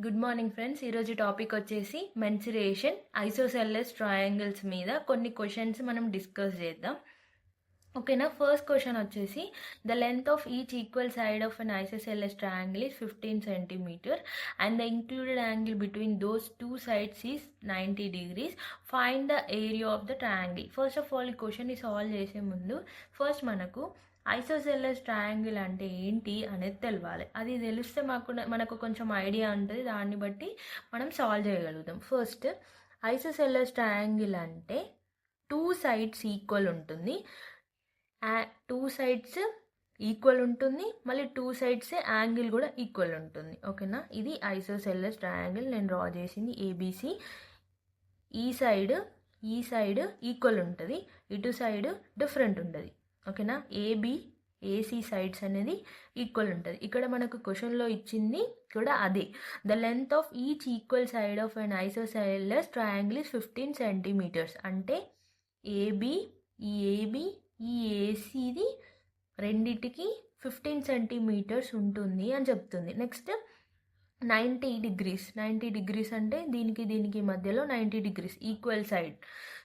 Good morning friends. ఈరోజు topic వచ్చేసి mensuration isosceles triangles మీద కొన్ని క్వశ్చన్స్ మనం డిస్కస్ చేద్దాం. ఓకేనా. ఫస్ట్ క్వశ్చన్ వచ్చేసి the length of each equal side of an isosceles triangle is 15 centimeter అండ్ the included angle between those two sides is 90 degrees. Find the area of the triangle. First of all ఈ question solve చేసే ముందు first మనకు ఐసోసెల్లస్ triangle అంటే ఏంటి అనేది తెలవాలి. అది తెలిస్తే మనకు కొంచెం ఐడియా ఉంటుంది, దాన్ని బట్టి మనం సాల్వ్ చేయగలుగుతాం. ఫస్ట్ ఐసోసెల్లస్ ట్రయాంగిల్ అంటే టూ సైడ్స్ ఈక్వల్ ఉంటుంది, టూ సైడ్స్ ఈక్వల్ ఉంటుంది, మళ్ళీ టూ సైడ్స్ యాంగిల్ కూడా ఈక్వల్ ఉంటుంది. ఓకేనా. ఇది ఐసోసెల్లస్ ట్రయాంగిల్ నేను డ్రా చేసింది ఏబిసి. ఈ సైడ్ ఈక్వల్ ఉంటుంది, ఇటు సైడ్ డిఫరెంట్ ఉంటుంది. ఓకేనా. ఏసీ సైడ్స్ అనేది ఈక్వల్ ఉంటుంది. ఇక్కడ మనకు క్వశ్చన్లో ఇచ్చింది కూడా అదే. The length of each equal side of an isosceles triangle is 15 centimeters. అంటే ఏబి ఈ ఏసీది రెండిటికి 15 centimeters ఉంటుంది అని చెప్తుంది. నెక్స్ట్ 90 degrees అంటే దీనికి మధ్యలో 90 degrees ఈక్వల్ సైడ్.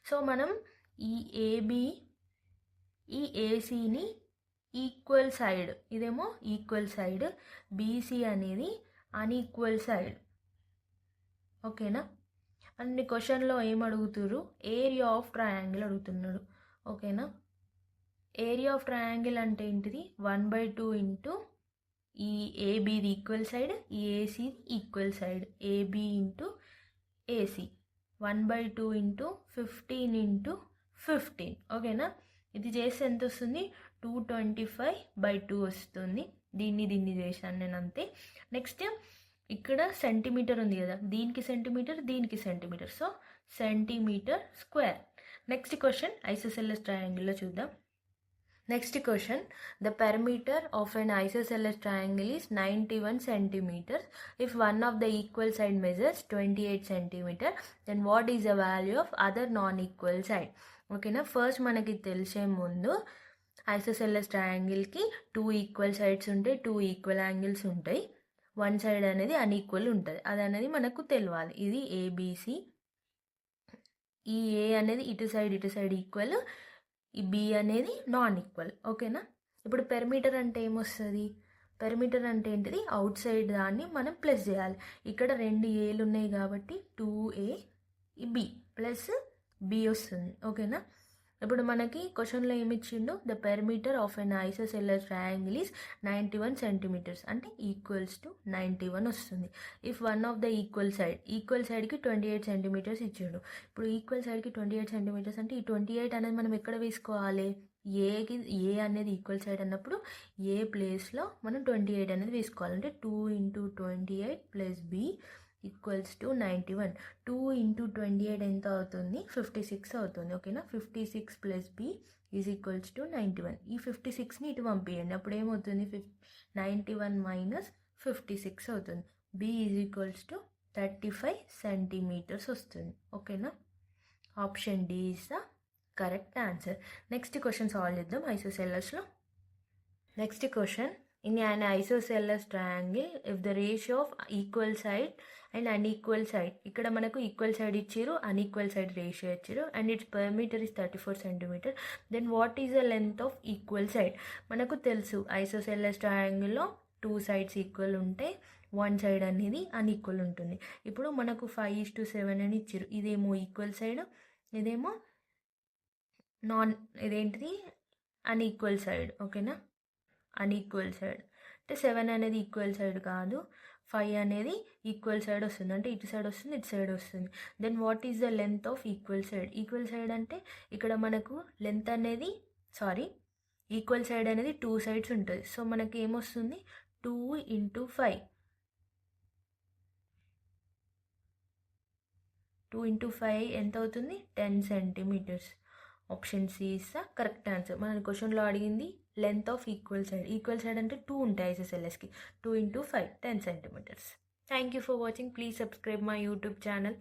సో మనం ఈ ఏసీని ఈక్వల్ సైడ్, ఇదేమో ఈక్వల్ సైడ్, బీసీ అనేది అన్ఈక్వల్ సైడ్. ఓకేనా. అన్ని క్వశ్చన్లో ఏం అడుగుతున్నారు, ఏరియా ఆఫ్ ట్రయాంగిల్ అడుగుతున్నాడు. ఓకేనా. ఏరియా ఆఫ్ ట్రయాంగిల్ అంటే ఏంటిది, 1/2 ఇంటూ ఈ ఏబీది ఈక్వల్ సైడ్, ఈ ఏసీది equal side, AB into AC 1/2 into 15 into 15. ఓకేనా. ఇది చేస్తే ఎంత వస్తుంది, 225/2 వస్తుంది. దీన్ని చేశాను నేను అంతే. నెక్స్ట్ ఇక్కడ సెంటీమీటర్ ఉంది కదా, దీనికి centimeter, so centimeter square. Next question isosceles ట్రయాంగిల్లో చూద్దాం. Next question, the perimeter of an isosceles triangle is 91 centimeters. If one of the equal side measures 28 centimeters, then what is the value of other non equal side. ఓకేనా. First మనకి తెలిసే ముందు ఐసోసెల్లస్ ట్రయాంగిల్కి 2 equal sides ఉంటాయి, 2 equal angles ఉంటాయి, one side అనేది unequal ఉంటుంది. అది అనేది మనకు తెలియాలి. ఇది ఏబిసి. ఈ ఏ అనేది ఇటు సైడ్ ఈక్వల్, ఈ బి అనేది నాన్ ఈక్వల్. ఓకేనా. ఇప్పుడు పెరిమీటర్ అంటే ఏమొస్తుంది, పెరిమీటర్ అంటే ఏంటిది, అవుట్ సైడ్ దాన్ని మనం ప్లస్ చేయాలి. ఇక్కడ 2 ఏలు ఉన్నాయి కాబట్టి 2A బి ప్లస్ బి వస్తుంది. ఓకేనా. ఇప్పుడు మనకి క్వశ్చన్లో ఏమి ఇచ్చిండు, the perimeter of an isosceles triangle is 91 centimeters అంటే ఈక్వల్స్ టు 91 వస్తుంది. If one of the equal సైడ్కి 28 centimeters ఇచ్చిండు. ఇప్పుడు ఈక్వల్ సైడ్కి 28 centimeters అంటే ఈ 28 అనేది మనం ఎక్కడ వేసుకోవాలి, ఏ అనేది ఈక్వల్ సైడ్ అన్నప్పుడు ఏ ప్లేస్లో మనం 28 అనేది వేసుకోవాలి. అంటే 2 into 28 plus B equals to 91. 2 into 28 ఎంత అవుతుంది, 56 అవుతుంది. ఓకేనా. 56 plus B is equals to 91. ఈ 56ని ఇటు పంపించండి, అప్పుడు ఏమవుతుంది, 91 మైనస్ 56 అవుతుంది. B is equals to 35 centimeters వస్తుంది. ఓకేనా. Option D is the correct answer. Next question solve చేద్దాం ఐసోసెల్లస్లో. Next question, in an isosceles triangle if the ratio of equal side and unequal side, ఇక్కడ మనకు ఈక్వల్ సైడ్ ఇచ్చారు, unequal side ratio ఇచ్చారు, and its perimeter is 34 centimeters, then what is the length of equal side. మనకు తెలుసు ఐసోసెల్లస్ ట్రయాంగిల్లో 2 sides equal ఉంటే 1 side అనేది unequal ఉంటుంది. ఇప్పుడు మనకు 5:7 అని ఇచ్చారు. ఇదేమో ఈక్వల్ సైడ్, ఇదేమో ఇదేంటిది అన్ఈక్వల్ సైడ్. ఓకేనా. అన్ఈక్వల్ సైడ్ అంటే 7 అనేది ఈక్వల్ సైడ్ కాదు, 5 అనేది ఈక్వల్ సైడ్ వస్తుంది. అంటే ఇటు సైడ్ వస్తుంది, ఇటు సైడ్ వస్తుంది. Then what is the length of equal side. Equal side అంటే ఇక్కడ మనకు లెంత్ అనేది ఈక్వల్ సైడ్ అనేది 2 sides ఉంటుంది. సో మనకి ఏమొస్తుంది, 2 into 5. 2 into 5 ఎంత అవుతుంది, 10 centimeters. Option C is the correct answer. మన క్వశ్చన్లో అడిగింది లెంత్ ఆఫ్ ఈక్వల్ సైడ్ అంటే 2 ఉంటాయి ఐసోసెల్లస్కి. 2 into 5 10 centimeters. Thank you for watching. Please subscribe my YouTube channel.